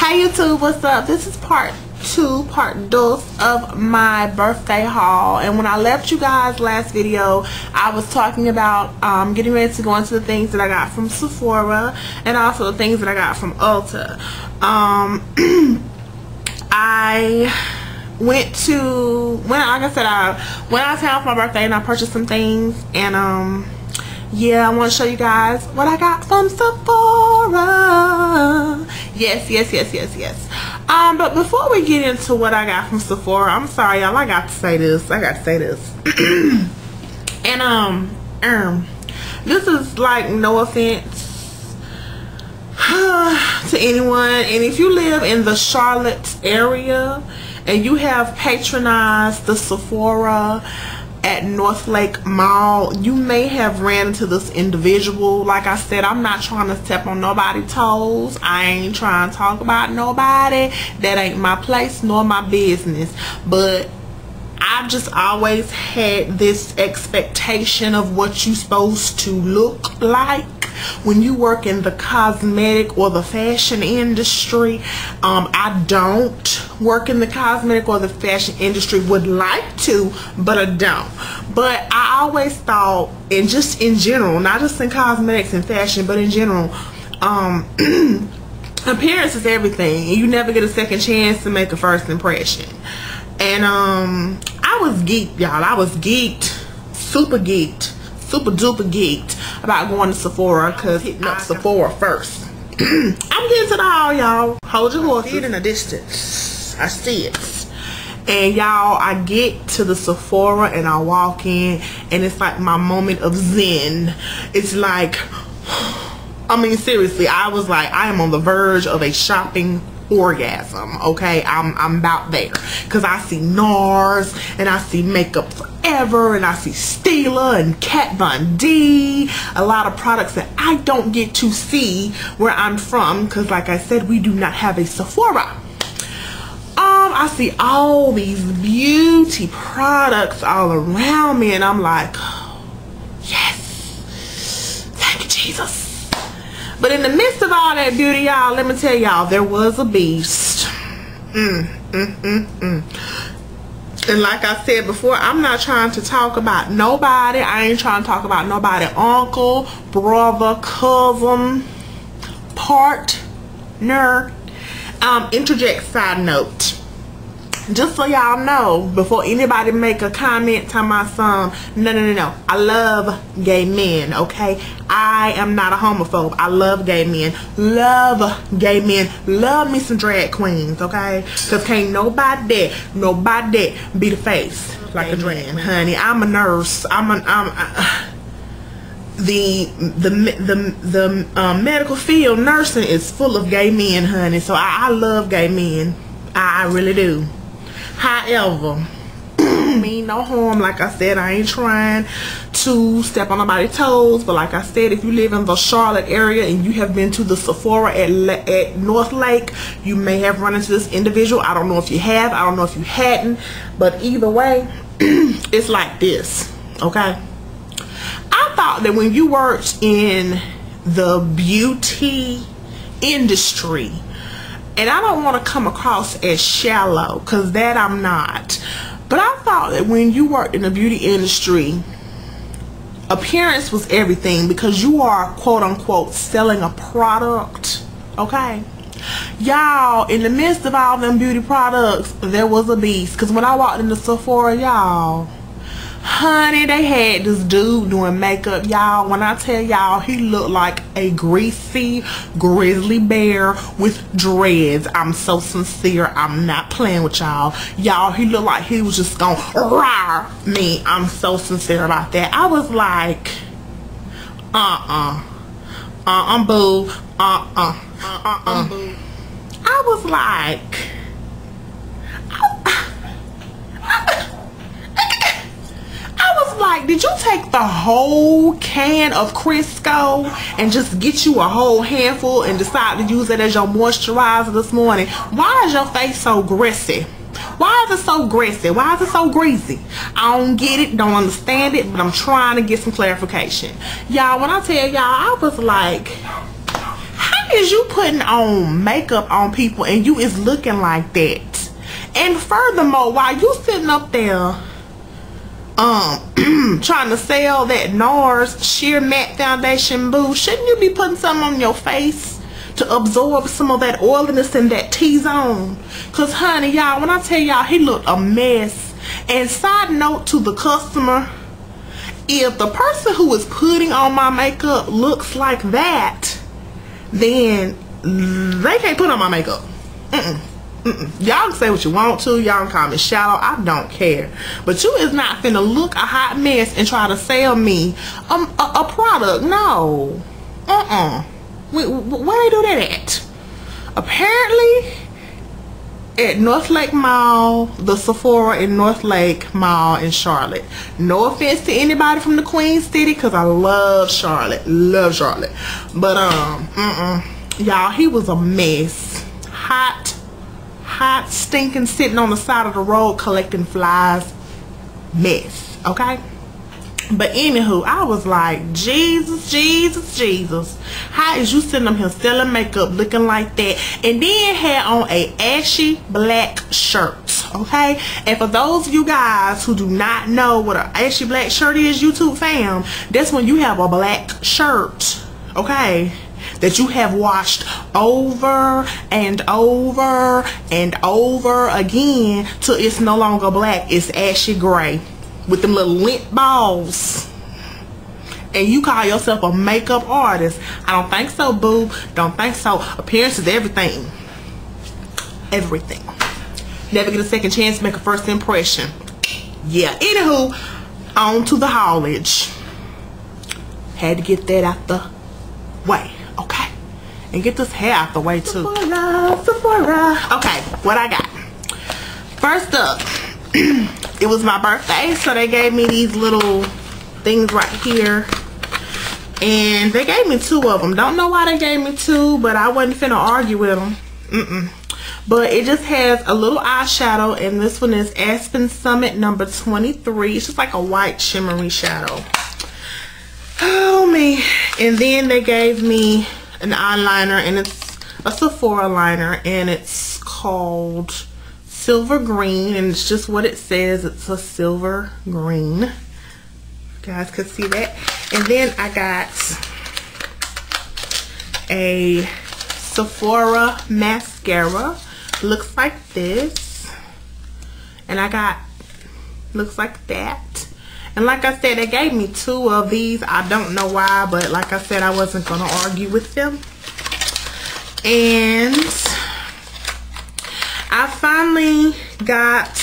Hey YouTube, what's up? This is part two of my birthday haul, and when I left you guys last video, I was talking about getting ready to go into the things that I got from Sephora and also the things that I got from Ulta. I went like I said, I went out of town for my birthday and I purchased some things, and yeah, I want to show you guys what I got from Sephora. Yes. But before we get into what I got from Sephora, I'm sorry, y'all, I got to say this. And this is like no offense to anyone, and if you live in the Charlotte area and you have patronized the Sephora at Northlake Mall, you may have ran into this individual. Like I said, I'm not trying to step on nobody's toes. I ain't trying to talk about nobody. That ain't my place nor my business. But I've just always had this expectation of what you're supposed to look like when you work in the cosmetic or the fashion industry. I don't work in the cosmetic or the fashion industry. Would like to, but I don't. But I always thought, and just in general, not just in cosmetics and fashion, but in general, appearance is everything, and you never get a second chance to make a first impression. And I was geeked, y'all. I was geeked, super duper geeked about going to Sephora, because hitting up Sephora first. I'm getting to the haul, y'all. Hold your horses. I see it in the distance. I see it. And y'all, I get to the Sephora and I walk in, and it's like my moment of zen. It's like, I mean, seriously, I was like, I am on the verge of a shopping orgasm. Okay, I'm about there, because I see NARS, and I see Makeup Forever, and I see Stila and Kat Von D, a lot of products that I don't get to see where I'm from, because like I said, we do not have a Sephora. I see all these beauty products all around me, and I'm like, oh, yes, thank you, Jesus. But in the midst of all that beauty, y'all, let me tell y'all, there was a beast. And like I said before, I'm not trying to talk about nobody. I ain't trying to talk about nobody uncle, brother, cousin, partner. Interject side note. Just so y'all know, before anybody make a comment to my son, no. I love gay men, okay? I am not a homophobe. I love gay men. Love gay men. Love me some drag queens, okay? Because can't nobody be the face like a drag, honey. I'm a nurse. The medical field, nursing, is full of gay men, honey. So I love gay men. I really do. However, mean no harm. Like I said, I ain't trying to step on nobody's toes, but like I said, if you live in the Charlotte area and you have been to the Sephora at Northlake, you may have run into this individual. I don't know if you have, I don't know if you hadn't, but either way, it's like this, okay? I thought that when you worked in the beauty industry, and I don't want to come across as shallow, because that I'm not, but I thought that when you worked in the beauty industry, appearance was everything, because you are quote unquote selling a product, okay? Y'all, in the midst of all them beauty products, there was a beast. Because when I walked into Sephora, y'all, honey, they had this dude doing makeup, y'all. When I tell y'all, he looked like a greasy grizzly bear with dreads. I'm so sincere. I'm not playing with y'all. Y'all, he looked like he was just gonna roar me. I'm so sincere about that. I was like, boo. Boo. I was like, did you take the whole can of Crisco and just get you a whole handful and decide to use it as your moisturizer this morning? Why is your face so greasy? Why is it so greasy? Why is it so greasy? I don't get it, don't understand it, but I'm trying to get some clarification. Y'all, when I tell y'all, I was like, how is you putting on makeup on people and you is looking like that? And furthermore, while you sitting up there trying to sell that NARS sheer matte foundation, boo, shouldn't you be putting something on your face to absorb some of that oiliness and that T-zone? Cause honey, y'all, when I tell y'all, he looked a mess. And side note to the customer, if the person who is putting on my makeup looks like that, then they can't put on my makeup. Y'all can say what you want to. Y'all can call me shallow. I don't care. But you is not finna look a hot mess and try to sell me a product. No. Where they do that at? Apparently at North Lake Mall, the Sephora in North Lake Mall in Charlotte. No offense to anybody from the Queen City, because I love Charlotte. Love Charlotte. But y'all, he was a mess. Hot, stinking, sitting on the side of the road collecting flies. Mess. Okay? But anywho, I was like, Jesus, Jesus, Jesus. How is you sitting up here selling makeup looking like that? And then had on a ashy black shirt. Okay? And for those of you guys who do not know what an ashy black shirt is, YouTube fam, that's when you have a black shirt. Okay? That you have washed over and over and over again till it's no longer black. It's ashy gray with them little lint balls. And you call yourself a makeup artist. I don't think so, boo. Don't think so. Appearance is everything. Everything. Never get a second chance to make a first impression. Yeah. Anywho, on to the haulage. Had to get that out the way. Okay. And get this hair out the way too. Sephora. Okay, what I got. First up, it was my birthday, so they gave me these little things right here. And they gave me 2 of them. Don't know why they gave me 2, but I wasn't finna argue with them. But it just has a little eyeshadow, and this one is Aspen Summit number 23. It's just like a white shimmery shadow. Oh me. And then they gave me an eyeliner, and it's a Sephora liner, and it's called Silver Green, and it's just what it says. It's a silver green. You guys could see that. And then I got a Sephora mascara. Looks like this. And I got, looks like that. And like I said, they gave me 2 of these. I don't know why, but like I said, I wasn't going to argue with them. And I finally got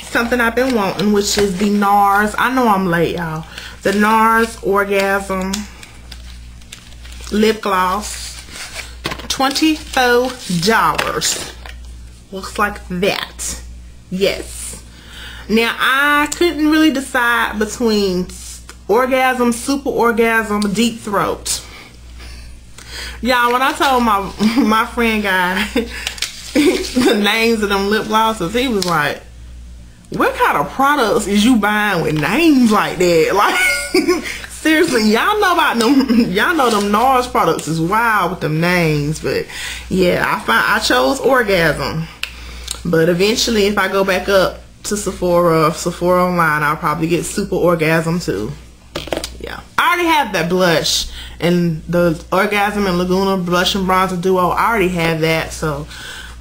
something I've been wanting, which is the NARS. I know I'm late, y'all. The NARS Orgasm lip gloss. $24. Looks like that. Yes. Now, I couldn't really decide between Orgasm, Super Orgasm, Deep Throat. Y'all, when I told my friend guy the names of them lip glosses, he was like, what kind of products is you buying with names like that? Like, seriously, y'all know about them. Y'all know them NARS products is wild with them names. But yeah, I chose Orgasm. But eventually, if I go back up to Sephora online, I'll probably get Super Orgasm too. Yeah, I already have that blush, and the Orgasm and Laguna blush and bronzer duo. I already have that, so,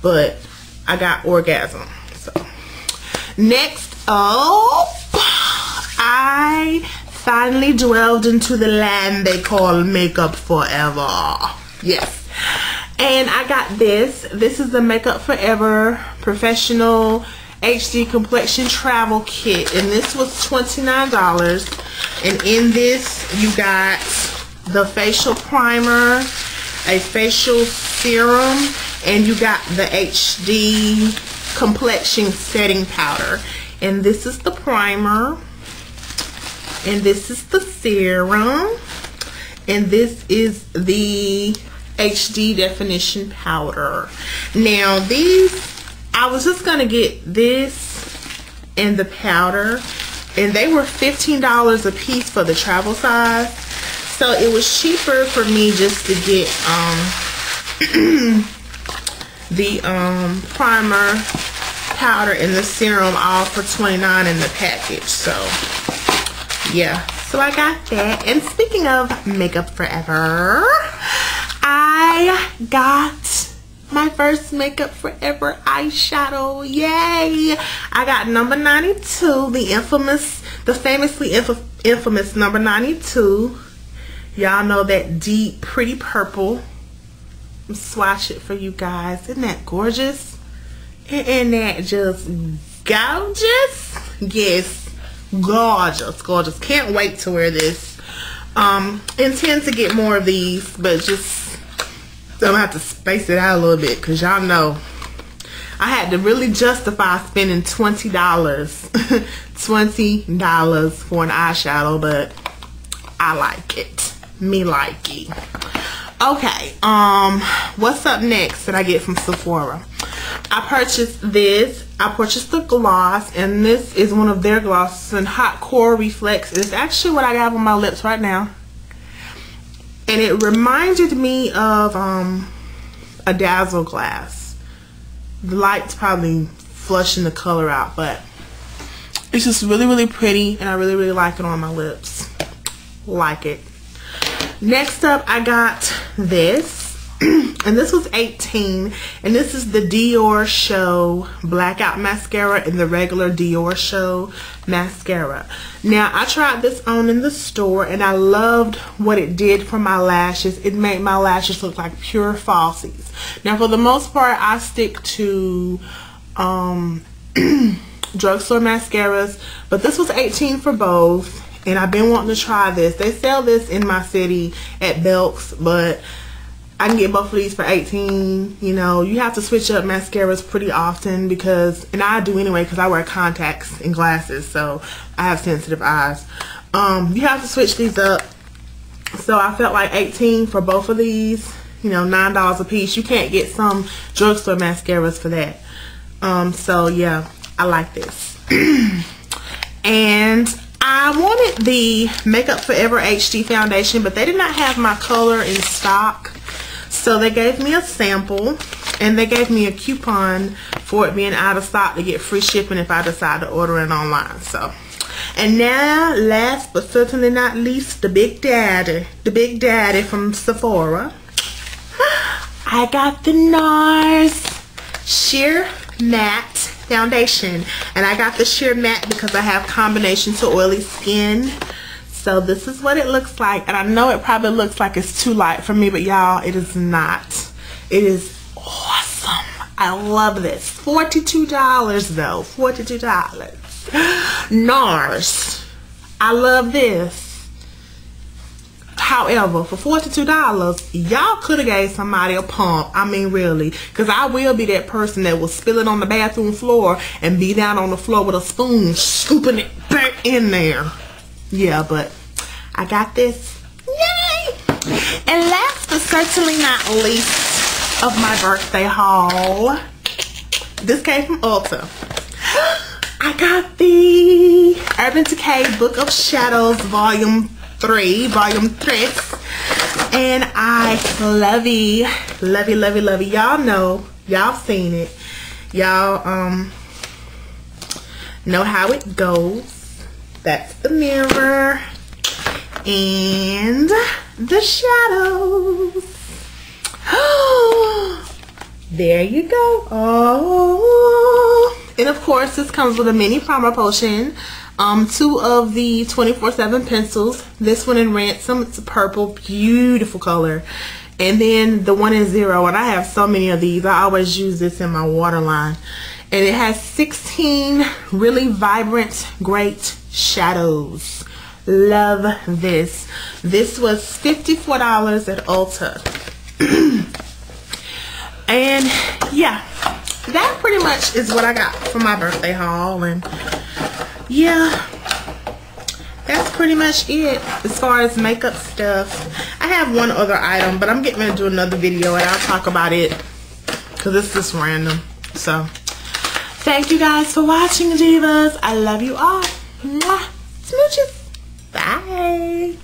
but I got Orgasm. So next up, I finally delved into the land they call Makeup Forever. Yes. And I got this. This is the Makeup Forever Professional HD Complexion Travel Kit. And this was $29. And in this, you got the facial primer, a facial serum, and you got the HD complexion setting powder. And this is the primer. And this is the serum. And this is the HD definition powder. Now these, I was just gonna get this and the powder, and they were $15 a piece for the travel size, so it was cheaper for me just to get the primer, powder, and the serum all for $29 in the package. So yeah, so I got that. And speaking of Makeup Forever, I got my first Makeup Forever eyeshadow. Yay! I got number 92, the famously infamous number 92. Y'all know that deep, pretty purple. I'm swatch it for you guys. Isn't that gorgeous? Isn't that just gorgeous? Yes, gorgeous, gorgeous. Can't wait to wear this. Intend to get more of these, but just I'm gonna have to space it out a little bit, because y'all know I had to really justify spending $20 $20 for an eyeshadow, but I like it. Me like it. Okay, what's up next that I get from Sephora? I purchased this. I purchased the gloss, and this is one of their glosses in Hot Core Reflex. It's actually what I got on my lips right now. And it reminded me of a Dazzle glass. The light's probably flushing the color out, but it's just really, really pretty, and I really, really like it on my lips. Like it. Next up, I got this. And this was $18, and this is the Dior Show Blackout Mascara and the regular Dior Show Mascara. Now, I tried this on in the store, and I loved what it did for my lashes. It made my lashes look like pure falsies. Now, for the most part, I stick to drugstore mascaras, but this was $18 for both, and I've been wanting to try this. They sell this in my city at Belk's, but I can get both of these for $18. You know, you have to switch up mascaras pretty often, because, and I do anyway, because I wear contacts and glasses, so I have sensitive eyes. You have to switch these up. So I felt like $18 for both of these, you know, $9 a piece. You can't get some drugstore mascaras for that. So yeah, I like this. And I wanted the Makeup Forever HD foundation, but they did not have my color in stock. So they gave me a sample, and they gave me a coupon for it being out of stock to get free shipping if I decide to order it online. So, and now, last but certainly not least, the big daddy from Sephora. I got the NARS Sheer Matte Foundation, and I got the Sheer Matte because I have combination to oily skin. So this is what it looks like, and I know it probably looks like it's too light for me, but y'all, it is not. It is awesome. I love this. $42 though, $42. NARS. I love this. However, for $42, y'all could have gave somebody a pump. I mean, really, because I will be that person that will spill it on the bathroom floor and be down on the floor with a spoon scooping it back in there. Yeah, but I got this. Yay! And last but certainly not least of my birthday haul, this came from Ulta. I got the Urban Decay Book of Shadows Volume 3. And I love it. Love it. Y'all know. Y'all seen it. Y'all know how it goes. That's the mirror and the shadows. There you go. Oh, and of course this comes with a mini primer potion, 2 of the 24/7 pencils. This one in Ransom, it's a purple, beautiful color, and then the one in 0. And I have so many of these. I always use this in my waterline. And it has 16 really vibrant, great shadows. Love this. This was $54 at Ulta. And yeah, that pretty much is what I got for my birthday haul. And yeah, that's pretty much it as far as makeup stuff. I have one other item, but I'm getting ready to do another video and I'll talk about it because it's just random. So thank you guys for watching, divas. I love you all. Mwah. Smooches. Bye.